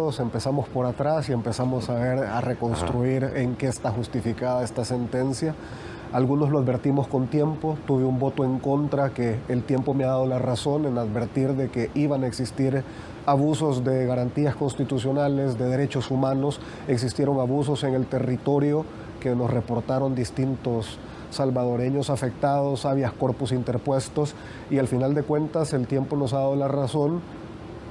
abogados empezamos por atrás y empezamos a reconstruir en qué está justificada esta sentencia. Algunos lo advertimos con tiempo, tuve un voto en contra que el tiempo me ha dado la razón en advertir de que iban a existir abusos de garantías constitucionales, de derechos humanos, existieron abusos en el territorio que nos reportaron distintos salvadoreños afectados, habeas corpus interpuestos, y al final de cuentas el tiempo nos ha dado la razón,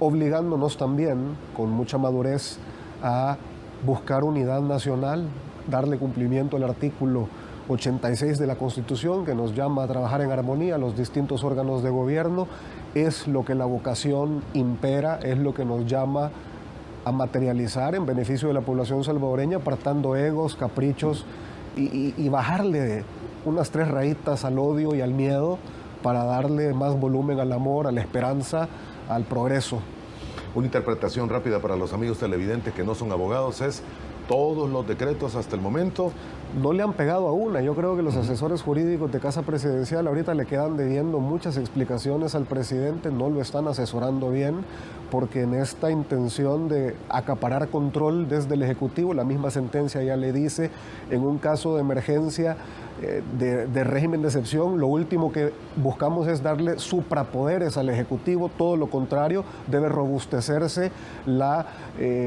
obligándonos también con mucha madurez a buscar unidad nacional, darle cumplimiento al artículo 86 de la Constitución, que nos llama a trabajar en armonía los distintos órganos de gobierno. Es lo que la vocación impera, es lo que nos llama a materializar en beneficio de la población salvadoreña, apartando egos, caprichos y bajarle unas 3 rayitas al odio y al miedo para darle más volumen al amor, a la esperanza, al progreso. Una interpretación rápida para los amigos televidentes que no son abogados es: todos los decretos hasta el momento no le han pegado a una. Yo creo que los asesores jurídicos de Casa Presidencial ahorita le quedan debiendo muchas explicaciones al presidente, no lo están asesorando bien, porque en esta intención de acaparar control desde el Ejecutivo, la misma sentencia ya le dice, en un caso de emergencia, de régimen de excepción, lo último que buscamos es darle suprapoderes al Ejecutivo, todo lo contrario, debe robustecerse la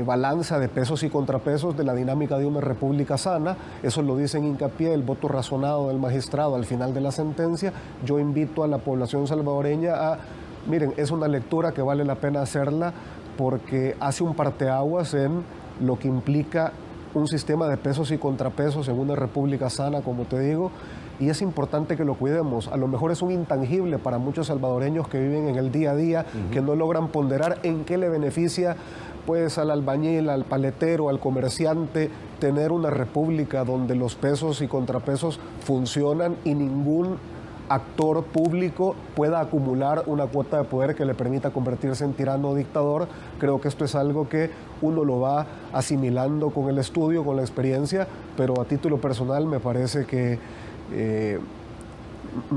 balanza de pesos y contrapesos de la dinámica de una república sana. Eso lo dice en hincapié el voto razonado del magistrado al final de la sentencia. Yo invito a la población salvadoreña a, miren, es una lectura que vale la pena hacerla porque hace un parteaguas en lo que implica un sistema de pesos y contrapesos en una república sana, como te digo, y es importante que lo cuidemos. A lo mejor es un intangible para muchos salvadoreños que viven en el día a día, que no logran ponderar en qué le beneficia pues al albañil, al paletero, al comerciante, tener una república donde los pesos y contrapesos funcionan y ningún actor público pueda acumular una cuota de poder que le permita convertirse en tirano o dictador. Creo que esto es algo que uno lo va asimilando con el estudio, con la experiencia, pero a título personal me parece que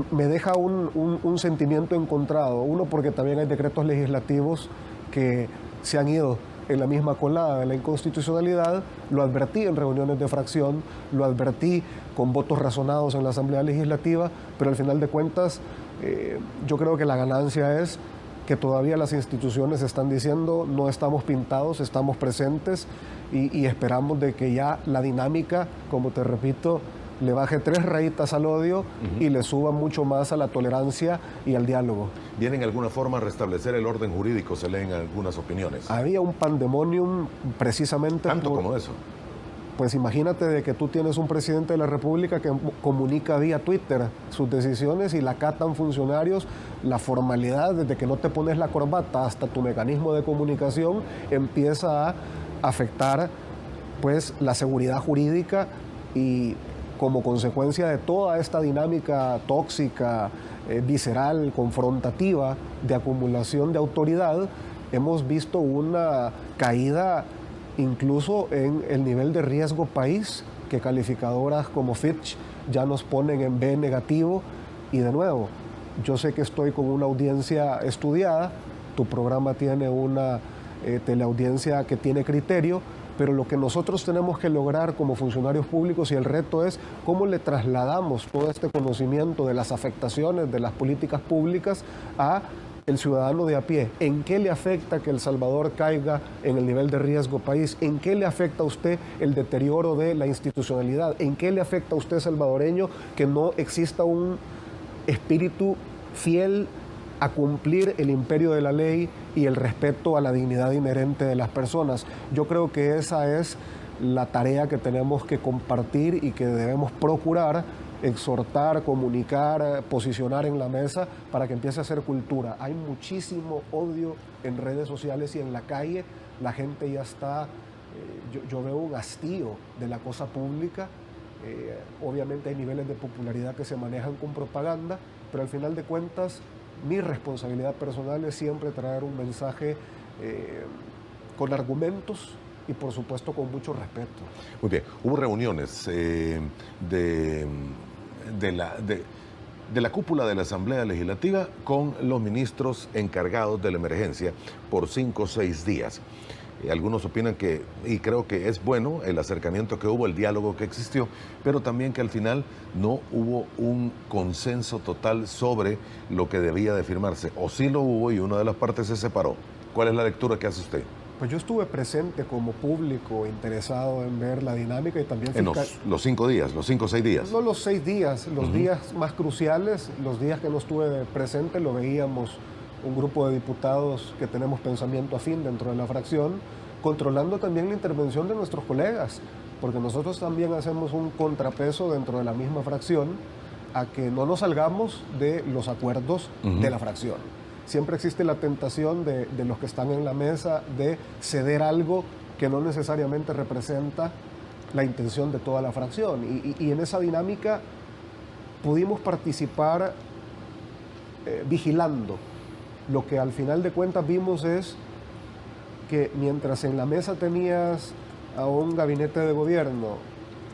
me deja un sentimiento encontrado. Uno, porque también hay decretos legislativos que se han ido en la misma colada de la inconstitucionalidad. Lo advertí en reuniones de fracción, lo advertí con votos razonados en la Asamblea Legislativa, pero al final de cuentas yo creo que la ganancia es que todavía las instituciones están diciendo no estamos pintados, estamos presentes y esperamos de que ya la dinámica, como te repito, le baje 3 rayitas al odio y le suba mucho más a la tolerancia y al diálogo. ¿Viene en alguna forma a restablecer el orden jurídico? Se leen algunas opiniones. Había un pandemonium precisamente... ¿Tanto como eso? Pues imagínate de que tú tienes un presidente de la República que comunica vía Twitter sus decisiones y la acatan funcionarios. La formalidad, desde que no te pones la corbata hasta tu mecanismo de comunicación, empieza a afectar pues la seguridad jurídica, y como consecuencia de toda esta dinámica tóxica, visceral, confrontativa, de acumulación de autoridad, hemos visto una caída incluso en el nivel de riesgo país, que calificadoras como Fitch ya nos ponen en B negativo. Y de nuevo, yo sé que estoy con una audiencia estudiada, tu programa tiene una teleaudiencia que tiene criterio, pero lo que nosotros tenemos que lograr como funcionarios públicos, y el reto es cómo le trasladamos todo este conocimiento de las afectaciones de las políticas públicas a el ciudadano de a pie. ¿En qué le afecta que El Salvador caiga en el nivel de riesgo país? ¿En qué le afecta a usted el deterioro de la institucionalidad? ¿En qué le afecta a usted, salvadoreño, que no exista un espíritu fiel a cumplir el imperio de la ley y el respeto a la dignidad inherente de las personas? Yo creo que esa es la tarea que tenemos que compartir y que debemos procurar exhortar, comunicar, posicionar en la mesa para que empiece a hacer cultura. Hay muchísimo odio en redes sociales y en la calle. La gente ya está, yo veo un hastío de la cosa pública. Obviamente hay niveles de popularidad que se manejan con propaganda, pero al final de cuentas mi responsabilidad personal es siempre traer un mensaje con argumentos y por supuesto con mucho respeto. Muy bien, hubo reuniones de la cúpula de la Asamblea Legislativa con los ministros encargados de la emergencia por 5 o 6 días. Algunos opinan que, y creo que es bueno, el acercamiento que hubo, el diálogo que existió, pero también que al final no hubo un consenso total sobre lo que debía de firmarse. O sí lo hubo y una de las partes se separó. ¿Cuál es la lectura que hace usted? Pues yo estuve presente como público interesado en ver la dinámica y también... En los 5 días, los 5 o 6 días. No los 6 días, los días más cruciales, los días que no estuve presente lo veíamos un grupo de diputados que tenemos pensamiento afín dentro de la fracción, controlando también la intervención de nuestros colegas, porque nosotros también hacemos un contrapeso dentro de la misma fracción a que no nos salgamos de los acuerdos de la fracción. Siempre existe la tentación de los que están en la mesa de ceder algo que no necesariamente representa la intención de toda la fracción. Y en esa dinámica pudimos participar vigilando. Lo que al final de cuentas vimos es que mientras en la mesa tenías a un gabinete de gobierno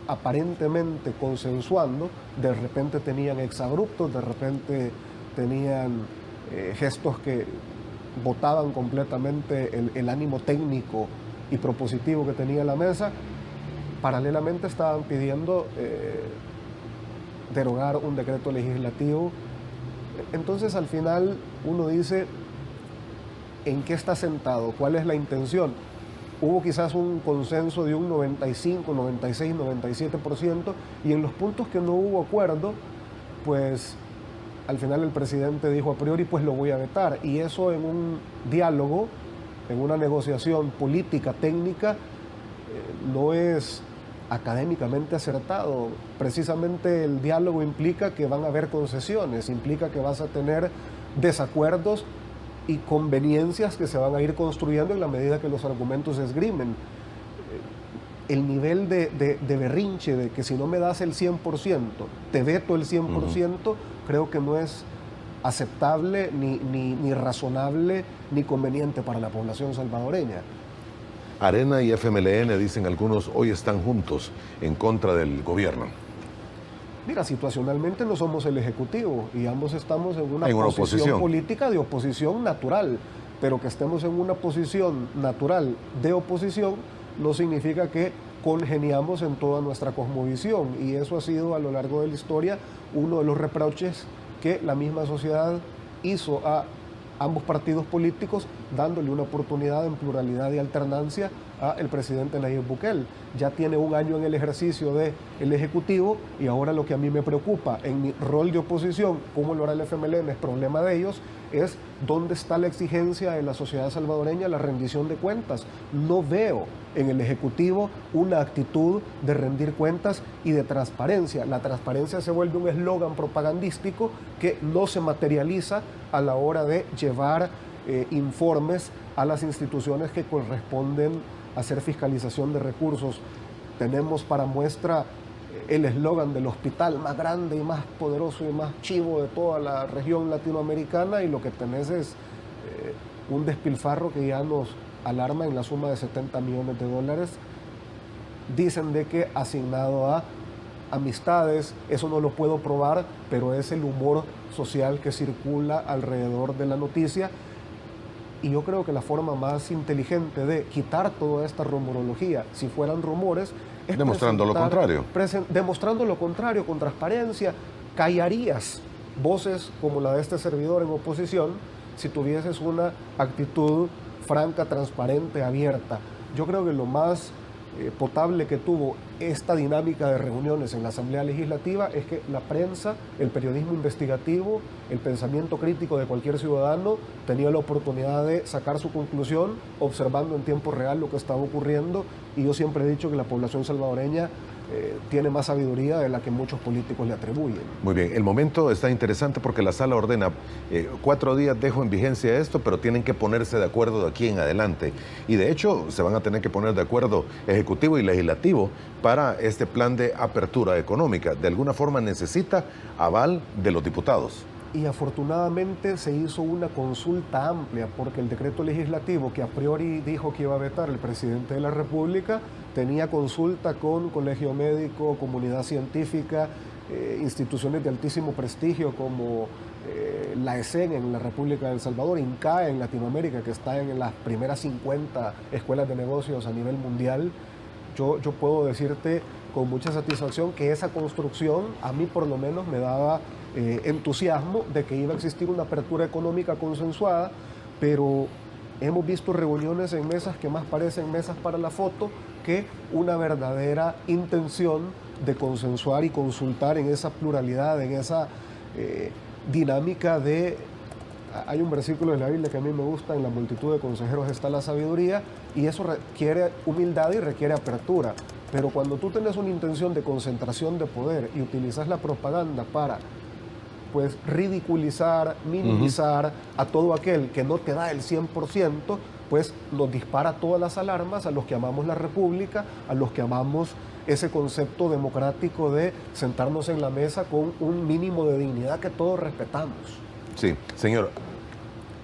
aparentemente consensuando, de repente tenían exabruptos, de repente tenían gestos que botaban completamente el ánimo técnico y propositivo que tenía la mesa. Paralelamente estaban pidiendo derogar un decreto legislativo. Entonces al final uno dice, ¿en qué está sentado? ¿Cuál es la intención? Hubo quizás un consenso de un 95, 96, 97%, y en los puntos que no hubo acuerdo, pues al final el presidente dijo a priori, pues lo voy a vetar. Y eso en un diálogo, en una negociación política, técnica, no es académicamente acertado. Precisamente el diálogo implica que van a haber concesiones, implica que vas a tener desacuerdos y conveniencias que se van a ir construyendo en la medida que los argumentos se esgrimen. El nivel de berrinche, de que si no me das el 100%, te veto el 100%, creo que no es aceptable, ni razonable, ni conveniente para la población salvadoreña. Arena y FMLN, dicen algunos, hoy están juntos en contra del gobierno. Mira, situacionalmente no somos el Ejecutivo y ambos estamos en una posición política de oposición natural, pero que estemos en una posición natural de oposición no significa que congeniamos en toda nuestra cosmovisión, y eso ha sido a lo largo de la historia uno de los reproches que la misma sociedad hizo a ambos partidos políticos, dándole una oportunidad en pluralidad y alternancia al presidente Nayib Bukele. Ya tiene un año en el ejercicio del Ejecutivo, y ahora lo que a mí me preocupa en mi rol de oposición, cómo lo hará el FMLN, es problema de ellos, es dónde está la exigencia de la sociedad salvadoreña, la rendición de cuentas. No veo en el Ejecutivo una actitud de rendir cuentas y de transparencia. La transparencia se vuelve un eslogan propagandístico que no se materializa a la hora de llevar informes a las instituciones que corresponden a hacer fiscalización de recursos. Tenemos para muestra el eslogan del hospital más grande y más poderoso y más chivo de toda la región latinoamericana, y lo que tenés es un despilfarro que ya nos alarma en la suma de $70 millones. Dicen de que asignado a amistades, eso no lo puedo probar, pero es el humor social que circula alrededor de la noticia. Y yo creo que la forma más inteligente de quitar toda esta rumorología, si fueran rumores, es demostrando lo contrario. Demostrando lo contrario, con transparencia. Callarías voces como la de este servidor en oposición si tuvieses una actitud franca, transparente, abierta. Yo creo que lo más potable que tuvo esta dinámica de reuniones en la Asamblea Legislativa es que la prensa, el periodismo investigativo, el pensamiento crítico de cualquier ciudadano tenía la oportunidad de sacar su conclusión observando en tiempo real lo que estaba ocurriendo, y yo siempre he dicho que la población salvadoreña tiene más sabiduría de la que muchos políticos le atribuyen. Muy bien, el momento está interesante porque la sala ordena 4 días dejo en vigencia esto, pero tienen que ponerse de acuerdo de aquí en adelante. Y de hecho se van a tener que poner de acuerdo Ejecutivo y Legislativo para este plan de apertura económica. De alguna forma necesita aval de los diputados. Y afortunadamente se hizo una consulta amplia, porque el decreto legislativo que a priori dijo que iba a vetar el presidente de la República tenía consulta con colegio médico, comunidad científica, instituciones de altísimo prestigio como la ESEN en la República de El Salvador, INCAE en Latinoamérica, que está en las primeras 50 escuelas de negocios a nivel mundial, yo puedo decirte con mucha satisfacción que esa construcción a mí por lo menos me daba entusiasmo de que iba a existir una apertura económica consensuada, pero hemos visto reuniones en mesas que más parecen mesas para la foto que una verdadera intención de consensuar y consultar en esa pluralidad, en esa dinámica de... Hay un versículo de la Biblia que a mí me gusta: en la multitud de consejeros está la sabiduría, y eso requiere humildad y requiere apertura. Pero cuando tú tienes una intención de concentración de poder y utilizas la propaganda para pues ridiculizar, minimizar a todo aquel que no te da el 100%, pues nos dispara todas las alarmas a los que amamos la República, a los que amamos ese concepto democrático de sentarnos en la mesa con un mínimo de dignidad que todos respetamos. Sí, señor.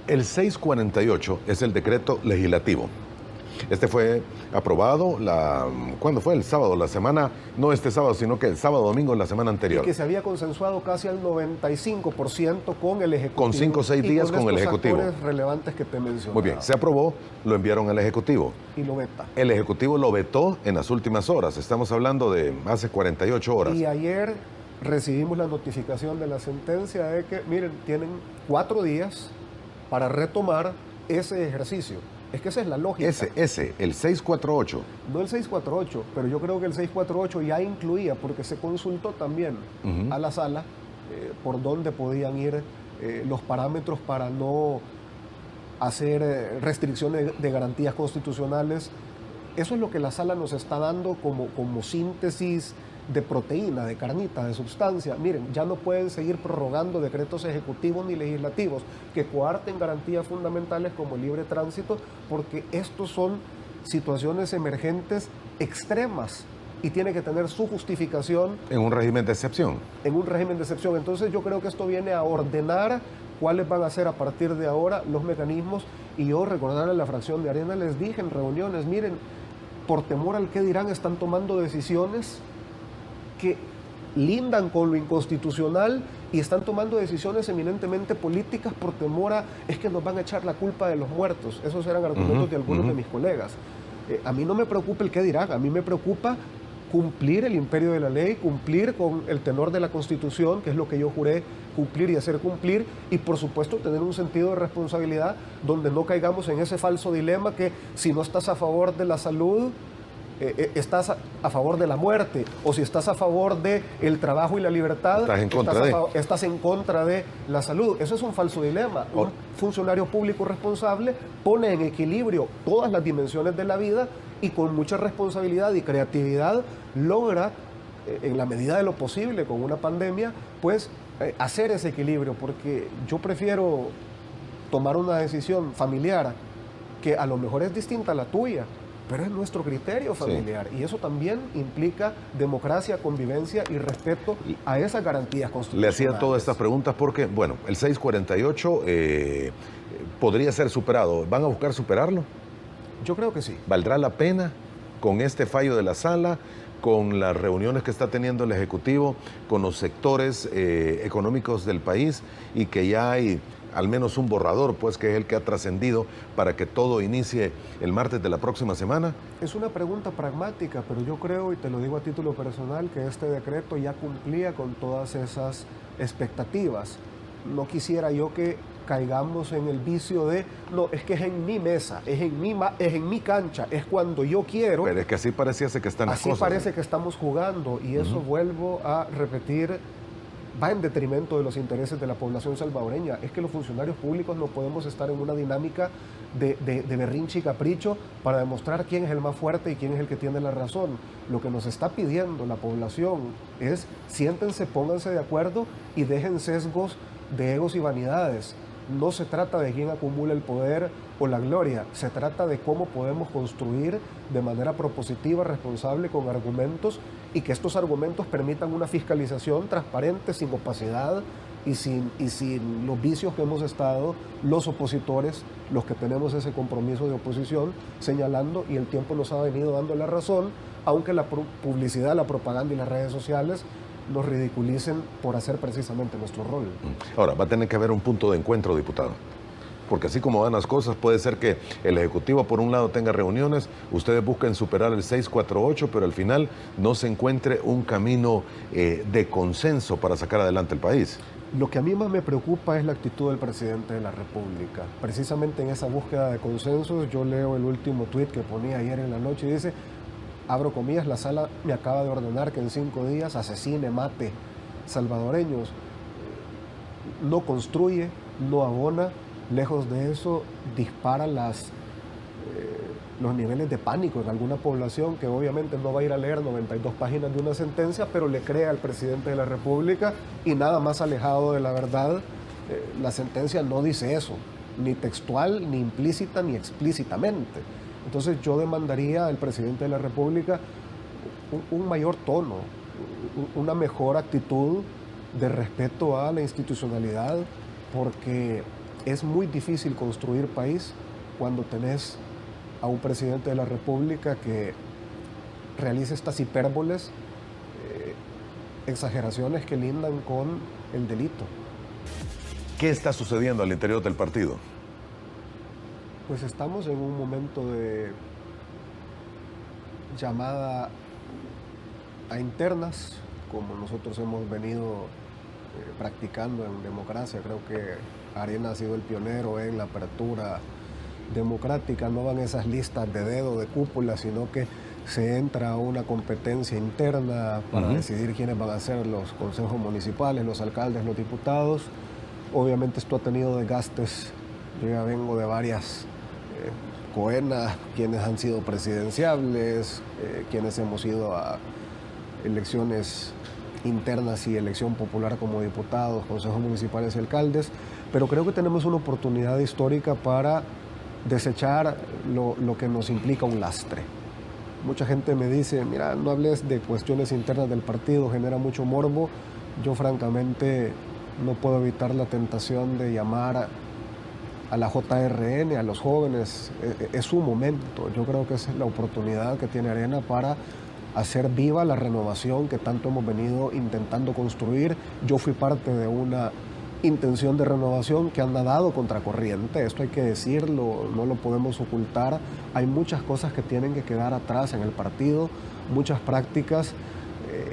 El 648 es el decreto legislativo. Este fue aprobado, ¿cuándo fue? El sábado, la semana, no este sábado, sino que el sábado, domingo, la semana anterior. Y que se había consensuado casi al 95% con el Ejecutivo. Con 5 o 6 días con el Ejecutivo. Actores relevantes que te mencionaba. Muy bien, se aprobó, lo enviaron al Ejecutivo. Y lo veta. El Ejecutivo lo vetó en las últimas horas, estamos hablando de hace 48 horas. Y ayer recibimos la notificación de la sentencia de que, miren, tienen 4 días para retomar ese ejercicio. Es que esa es la lógica. El 648. No el 648, pero yo creo que el 648 ya incluía, porque se consultó también a la sala por dónde podían ir los parámetros para no hacer restricciones de garantías constitucionales. Eso es lo que la sala nos está dando como síntesis de proteína, de carnita, de sustancia. Miren, ya no pueden seguir prorrogando decretos ejecutivos ni legislativos que coarten garantías fundamentales como el libre tránsito, porque estos son situaciones emergentes extremas y tiene que tener su justificación. En un régimen de excepción. En un régimen de excepción. Entonces yo creo que esto viene a ordenar cuáles van a ser a partir de ahora los mecanismos. Y yo, recordarle a la fracción de Arena, les dije en reuniones, miren, por temor al qué dirán, están tomando decisiones que lindan con lo inconstitucional y están tomando decisiones eminentemente políticas por temor a, es que nos van a echar la culpa de los muertos. Esos eran argumentos de algunos de mis colegas. A mí no me preocupa el qué dirán, a mí me preocupa cumplir el imperio de la ley, cumplir con el tenor de la Constitución, que es lo que yo juré cumplir y hacer cumplir, y por supuesto tener un sentido de responsabilidad donde no caigamos en ese falso dilema que si no estás a favor de la salud, estás a favor de la muerte, o si estás a favor del trabajo y la libertad, estás en contra de la salud. Eso es un falso dilema. Un funcionario público responsable pone en equilibrio todas las dimensiones de la vida y con mucha responsabilidad y creatividad logra, en la medida de lo posible con una pandemia, pues hacer ese equilibrio, porque yo prefiero tomar una decisión familiar que a lo mejor es distinta a la tuya, pero es nuestro criterio familiar, y eso también implica democracia, convivencia y respeto a esas garantías constitucionales. Le hacía todas estas preguntas porque, bueno, el 648 podría ser superado. ¿Van a buscar superarlo? Yo creo que sí. ¿Valdrá la pena con este fallo de la sala, con las reuniones que está teniendo el Ejecutivo, con los sectores económicos del país, y que ya hay al menos un borrador, pues, que es el que ha trascendido para que todo inicie el martes de la próxima semana? Es una pregunta pragmática, pero yo creo, y te lo digo a título personal, que este decreto ya cumplía con todas esas expectativas. No quisiera yo que caigamos en el vicio de, no, es que es en mi mesa, es en mi cancha, es cuando yo quiero. Pero es que así pareciese que están las cosas. Así parece que estamos jugando, y eso, vuelvo a repetir, va en detrimento de los intereses de la población salvadoreña. Es que los funcionarios públicos no podemos estar en una dinámica de berrinche y capricho para demostrar quién es el más fuerte y quién es el que tiene la razón. Lo que nos está pidiendo la población es siéntense, pónganse de acuerdo y dejen sesgos de egos y vanidades. No se trata de quién acumula el poder o la gloria, se trata de cómo podemos construir de manera propositiva, responsable, con argumentos, y que estos argumentos permitan una fiscalización transparente, sin opacidad y sin los vicios que hemos estado los opositores, los que tenemos ese compromiso de oposición, señalando, y el tiempo nos ha venido dando la razón, aunque la publicidad, la propaganda y las redes sociales nos ridiculicen por hacer precisamente nuestro rol. Ahora, va a tener que haber un punto de encuentro, diputado. Porque así como van las cosas, puede ser que el Ejecutivo por un lado tenga reuniones, ustedes busquen superar el 648, pero al final no se encuentre un camino de consenso para sacar adelante el país. Lo que a mí más me preocupa es la actitud del presidente de la República. Precisamente en esa búsqueda de consensos, yo leo el último tuit que ponía ayer en la noche y dice, abro comillas, la sala me acaba de ordenar que en 5 días asesine, mate salvadoreños. No construye, no abona. Lejos de eso, dispara los niveles de pánico en alguna población que obviamente no va a ir a leer 92 páginas de una sentencia, pero le cree al presidente de la República y nada más alejado de la verdad. La sentencia no dice eso, ni textual, ni implícita, ni explícitamente. Entonces yo demandaría al presidente de la República un mayor tono, una mejor actitud de respeto a la institucionalidad, porque es muy difícil construir país cuando tenés a un presidente de la República que realiza estas hipérboles, exageraciones que lindan con el delito. ¿Qué está sucediendo al interior del partido? Pues estamos en un momento de llamada a internas, como nosotros hemos venido practicando en democracia. Creo que Arena ha sido el pionero en la apertura democrática. No van esas listas de dedo, de cúpula, sino que se entra a una competencia interna para decidir quiénes van a ser los consejos municipales, los alcaldes, los diputados. Obviamente esto ha tenido desgastes. Yo ya vengo de varias coenas, quienes han sido presidenciables, quienes hemos ido a elecciones internas y elección popular como diputados, consejos municipales y alcaldes, pero creo que tenemos una oportunidad histórica para desechar lo que nos implica un lastre. Mucha gente me dice, mira, no hables de cuestiones internas del partido, genera mucho morbo. Yo francamente no puedo evitar la tentación de llamar a la JRN, a los jóvenes. Es su momento. Yo creo que es la oportunidad que tiene Arena para hacer viva la renovación que tanto hemos venido intentando construir. Yo fui parte de una intención de renovación que han nadado contracorriente, esto hay que decirlo, no lo podemos ocultar. Hay muchas cosas que tienen que quedar atrás en el partido, muchas prácticas,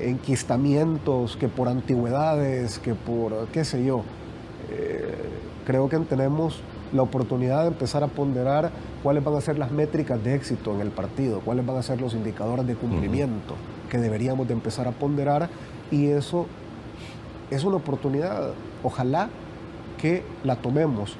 enquistamientos, que por antigüedades, que por qué sé yo. Creo que tenemos la oportunidad de empezar a ponderar cuáles van a ser las métricas de éxito en el partido, cuáles van a ser los indicadores de cumplimiento que deberíamos de empezar a ponderar, y eso es una oportunidad. Ojalá que la tomemos.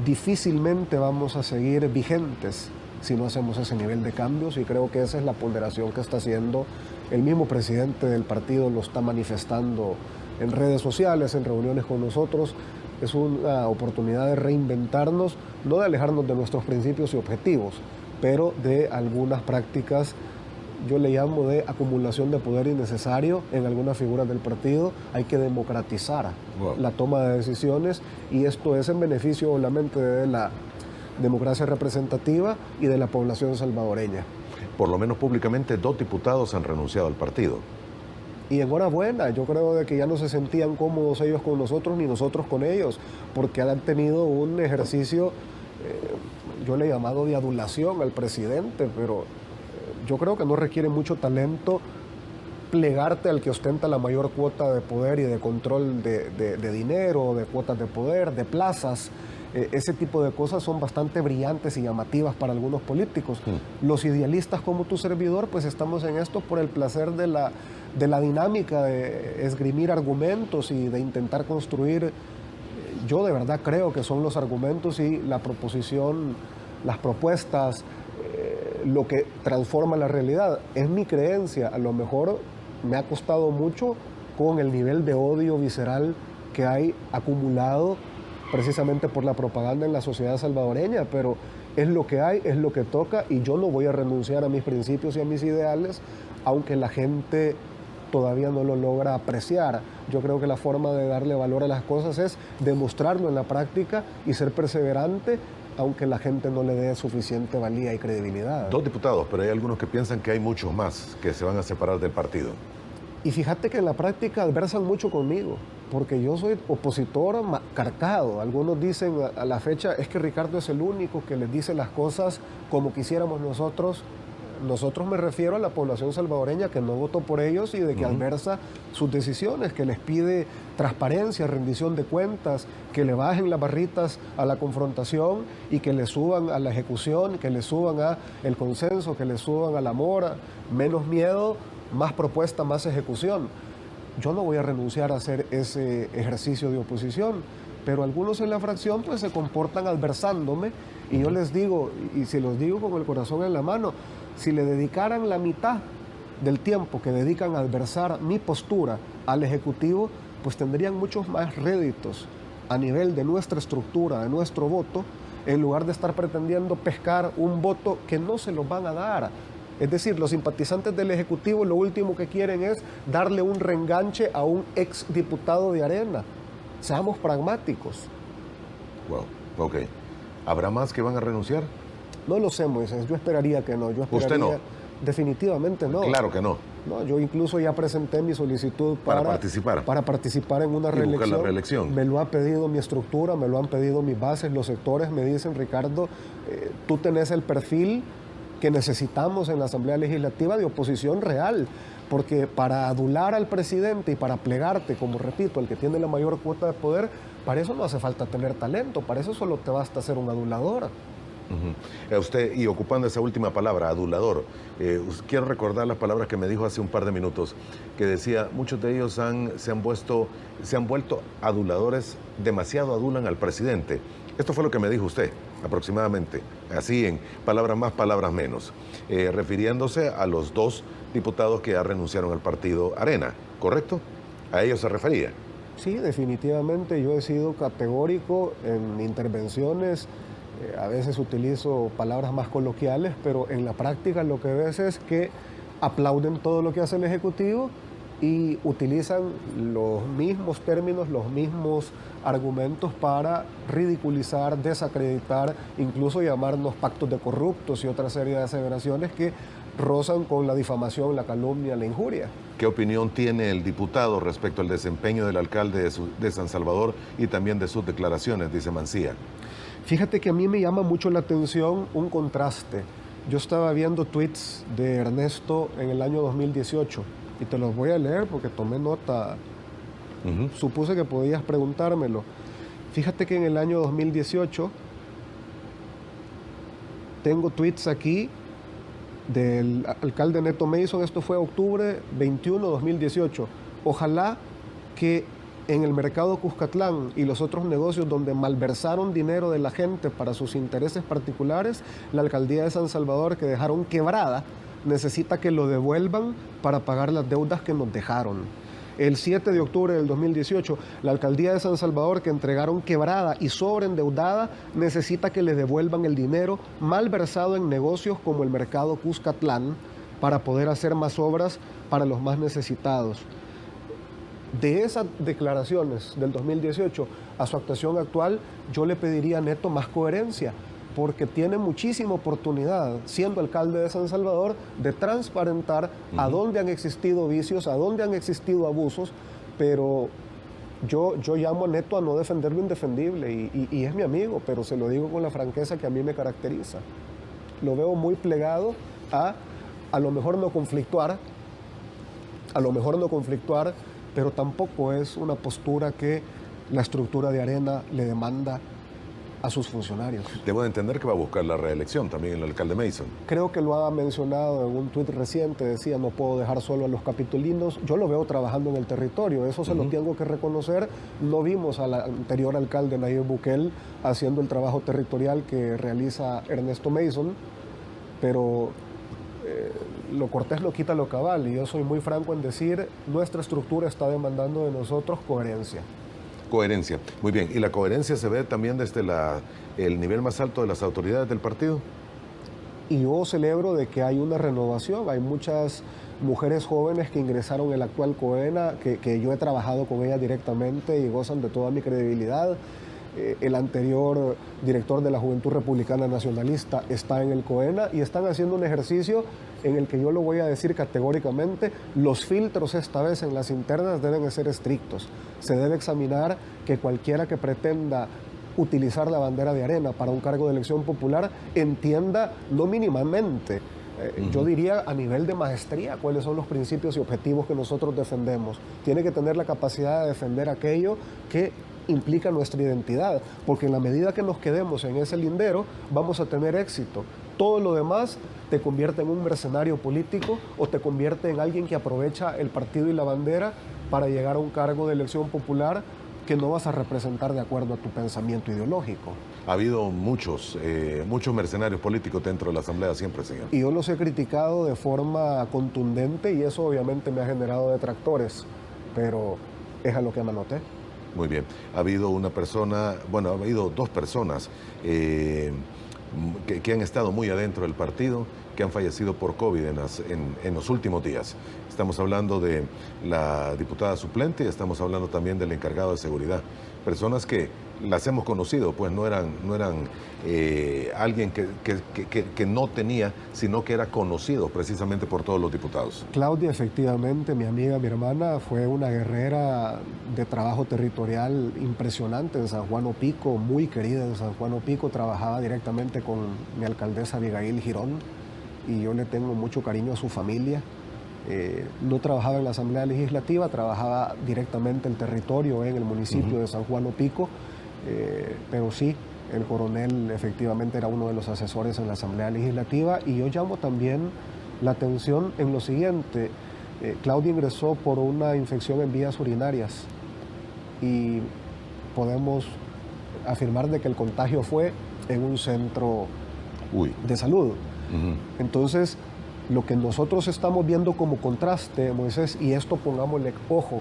Difícilmente vamos a seguir vigentes si no hacemos ese nivel de cambios, y creo que esa es la ponderación que está haciendo el mismo presidente del partido, lo está manifestando en redes sociales, en reuniones con nosotros. Es una oportunidad de reinventarnos, no de alejarnos de nuestros principios y objetivos, pero de algunas prácticas, yo le llamo de acumulación de poder innecesario en algunas figuras del partido. Hay que democratizar la toma de decisiones, y esto es en beneficio obviamente de la democracia representativa y de la población salvadoreña. Por lo menos públicamente 2 diputados han renunciado al partido. Y enhorabuena, yo creo de que ya no se sentían cómodos ellos con nosotros ni nosotros con ellos, porque han tenido un ejercicio, yo le he llamado de adulación al presidente, pero yo creo que no requiere mucho talento plegarte al que ostenta la mayor cuota de poder y de control de dinero, de cuotas de poder, de plazas. Ese tipo de cosas son bastante brillantes y llamativas para algunos políticos. Los idealistas como tu servidor, pues estamos en esto por el placer de la dinámica, de esgrimir argumentos y de intentar construir. Yo de verdad creo que son los argumentos y la proposición, las propuestas, lo que transforma la realidad. Es mi creencia. A lo mejor me ha costado mucho con el nivel de odio visceral que hay acumulado precisamente por la propaganda en la sociedad salvadoreña, pero es lo que hay, es lo que toca, y yo no voy a renunciar a mis principios y a mis ideales, aunque la gente todavía no lo logra apreciar. Yo creo que la forma de darle valor a las cosas es demostrarlo en la práctica y ser perseverante, aunque la gente no le dé suficiente valía y credibilidad. 2 diputados, pero hay algunos que piensan que hay muchos más que se van a separar del partido. Y fíjate que en la práctica adversan mucho conmigo, porque yo soy opositor carcado. Algunos dicen a la fecha, es que Ricardo es el único que les dice las cosas como quisiéramos nosotros. Nosotros me refiero a la población salvadoreña que no votó por ellos y de que adversa sus decisiones, que les pide transparencia, rendición de cuentas, que le bajen las barritas a la confrontación y que le suban a la ejecución, que le suban a el consenso, que le suban a la mora, menos miedo, más propuesta, más ejecución. Yo no voy a renunciar a hacer ese ejercicio de oposición, pero algunos en la fracción pues se comportan adversándome y yo les digo, y si los digo con el corazón en la mano, si le dedicaran la mitad del tiempo que dedican a adversar mi postura al Ejecutivo, pues tendrían muchos más réditos a nivel de nuestra estructura, de nuestro voto, en lugar de estar pretendiendo pescar un voto que no se los van a dar. Es decir, los simpatizantes del Ejecutivo lo último que quieren es darle un reenganche a un exdiputado de Arena. Seamos pragmáticos. Wow, ok. ¿Habrá más que van a renunciar? No lo sé, Moisés, yo esperaría que no. ¿Usted no? Definitivamente no. Claro que no. No, yo incluso ya presenté mi solicitud para participar en una reelección. Buscar la reelección. Me lo ha pedido mi estructura, me lo han pedido mis bases, los sectores me dicen, Ricardo, tú tenés el perfil que necesitamos en la Asamblea Legislativa de oposición real, porque para adular al presidente y para plegarte, como repito, el que tiene la mayor cuota de poder, para eso no hace falta tener talento, para eso solo te basta ser un adulador. Usted, y ocupando esa última palabra, adulador, quiero recordar las palabras que me dijo hace un par de minutos, que decía, muchos de ellos se han vuelto aduladores, demasiado adulan al presidente. Esto fue lo que me dijo usted, aproximadamente, así en palabras más, palabras menos, refiriéndose a los dos diputados que ya renunciaron al partido Arena, ¿correcto? ¿A ellos se refería? Sí, definitivamente yo he sido categórico en intervenciones. A veces utilizo palabras más coloquiales, pero en la práctica lo que ves es que aplauden todo lo que hace el Ejecutivo y utilizan los mismos términos, los mismos argumentos para ridiculizar, desacreditar, incluso llamarnos pactos de corruptos y otra serie de aseveraciones que rozan con la difamación, la calumnia, la injuria. ¿Qué opinión tiene el diputado respecto al desempeño del alcalde de San Salvador y también de sus declaraciones, dice Mancía? Fíjate que a mí me llama mucho la atención un contraste. Yo estaba viendo tweets de Ernesto en el año 2018 y te los voy a leer porque tomé nota. Supuse que podías preguntármelo. Fíjate que en el año 2018 tengo tweets aquí del alcalde Neto Mason, esto fue octubre 21, 2018. Ojalá que en el mercado Cuscatlán y los otros negocios donde malversaron dinero de la gente para sus intereses particulares, la alcaldía de San Salvador, que dejaron quebrada, necesita que lo devuelvan para pagar las deudas que nos dejaron. El 7 de octubre del 2018, la alcaldía de San Salvador, que entregaron quebrada y sobreendeudada, necesita que le devuelvan el dinero malversado en negocios como el mercado Cuscatlán para poder hacer más obras para los más necesitados. De esas declaraciones del 2018 a su actuación actual, yo le pediría a Neto más coherencia, porque tiene muchísima oportunidad, siendo alcalde de San Salvador, de transparentar a dónde han existido vicios, a dónde han existido abusos, pero yo llamo a Neto a no defender lo indefendible, y es mi amigo, pero se lo digo con la franqueza que a mí me caracteriza. Lo veo muy plegado a lo mejor no conflictuar, pero tampoco es una postura que la estructura de Arena le demanda a sus funcionarios. Debo de entender que va a buscar la reelección también el alcalde Mason. Creo que lo ha mencionado en un tuit reciente, decía, no puedo dejar solo a los capitolinos. Yo lo veo trabajando en el territorio, eso se lo tengo que reconocer. No vimos al anterior alcalde Nayib Bukele haciendo el trabajo territorial que realiza Ernesto Mason, pero lo cortés lo quita lo cabal, y yo soy muy franco en decir, nuestra estructura está demandando de nosotros coherencia. Coherencia, muy bien. ¿Y la coherencia se ve también desde el nivel más alto de las autoridades del partido? Y yo celebro de que hay una renovación, hay muchas mujeres jóvenes que ingresaron en el actual COENA, que yo he trabajado con ellas directamente y gozan de toda mi credibilidad. el anterior director de la Juventud Republicana Nacionalista está en el COENA y están haciendo un ejercicio en el que yo lo voy a decir categóricamente, los filtros esta vez en las internas deben de ser estrictos. Se debe examinar que cualquiera que pretenda utilizar la bandera de arena para un cargo de elección popular entienda, no mínimamente, yo diría a nivel de maestría, cuáles son los principios y objetivos que nosotros defendemos. Tiene que tener la capacidad de defender aquello que implica nuestra identidad, porque en la medida que nos quedemos en ese lindero, vamos a tener éxito. Todo lo demás te convierte en un mercenario político o te convierte en alguien que aprovecha el partido y la bandera para llegar a un cargo de elección popular que no vas a representar de acuerdo a tu pensamiento ideológico. Ha habido muchos mercenarios políticos dentro de la Asamblea siempre, señor. Y yo los he criticado de forma contundente y eso obviamente me ha generado detractores, pero es a lo que me anoté. Muy bien. Ha habido una persona, bueno, ha habido dos personas que han estado muy adentro del partido, que han fallecido por COVID en los últimos días. Estamos hablando de la diputada suplente y estamos hablando también del encargado de seguridad. Personas que las hemos conocido, pues no eran alguien que no tenía, sino que era conocido precisamente por todos los diputados. Claudia, efectivamente, mi amiga, mi hermana, fue una guerrera de trabajo territorial impresionante en San Juan Opico, muy querida en San Juan Opico, trabajaba directamente con mi alcaldesa Abigail Girón y yo le tengo mucho cariño a su familia. No trabajaba en la Asamblea Legislativa, trabajaba directamente el territorio en el municipio de San Juan Opico, pero sí, el coronel efectivamente era uno de los asesores en la Asamblea Legislativa y yo llamo también la atención en lo siguiente. Claudia ingresó por una infección en vías urinarias y podemos afirmar de que el contagio fue en un centro de salud. Entonces, lo que nosotros estamos viendo como contraste, Moisés, y esto pongámosle ojo,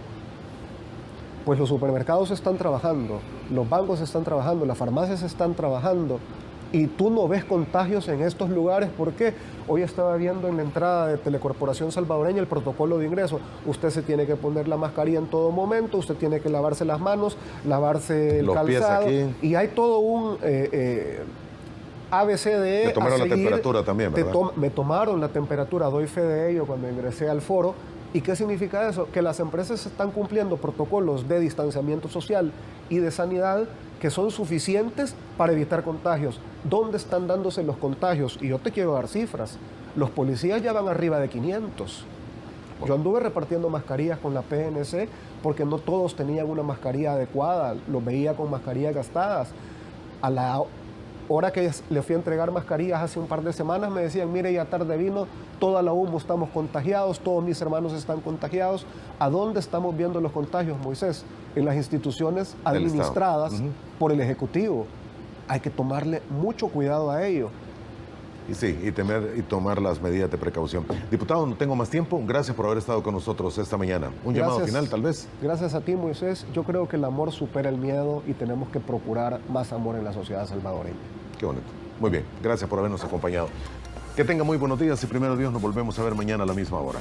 pues los supermercados están trabajando, los bancos están trabajando, las farmacias están trabajando, y tú no ves contagios en estos lugares. ¿Por qué? Hoy estaba viendo en la entrada de Telecorporación Salvadoreña el protocolo de ingreso. Usted se tiene que poner la mascarilla en todo momento, usted tiene que lavarse las manos, lavarse el calzado, y hay todo un ABCDE. Me tomaron la temperatura también, ¿verdad? Me tomaron la temperatura, doy fe de ello cuando ingresé al foro. ¿Y qué significa eso? Que las empresas están cumpliendo protocolos de distanciamiento social y de sanidad que son suficientes para evitar contagios. ¿Dónde están dándose los contagios? Y yo te quiero dar cifras. Los policías ya van arriba de 500. Yo anduve repartiendo mascarillas con la PNC porque no todos tenían una mascarilla adecuada. Los veía con mascarillas gastadas. A la hora que le fui a entregar mascarillas hace un par de semanas, me decían, mire, ya tarde vino, toda la humo estamos contagiados, todos mis hermanos están contagiados. ¿A dónde estamos viendo los contagios, Moisés? En las instituciones administradas por el Ejecutivo. Hay que tomarle mucho cuidado a ello. Y sí, y tomar las medidas de precaución. Diputado, no tengo más tiempo. Gracias por haber estado con nosotros esta mañana. Un llamado final, tal vez. Gracias a ti, Moisés. Yo creo que el amor supera el miedo y tenemos que procurar más amor en la sociedad salvadoreña. Qué bonito. Muy bien. Gracias por habernos acompañado. Que tenga muy buenos días y primero Dios nos volvemos a ver mañana a la misma hora.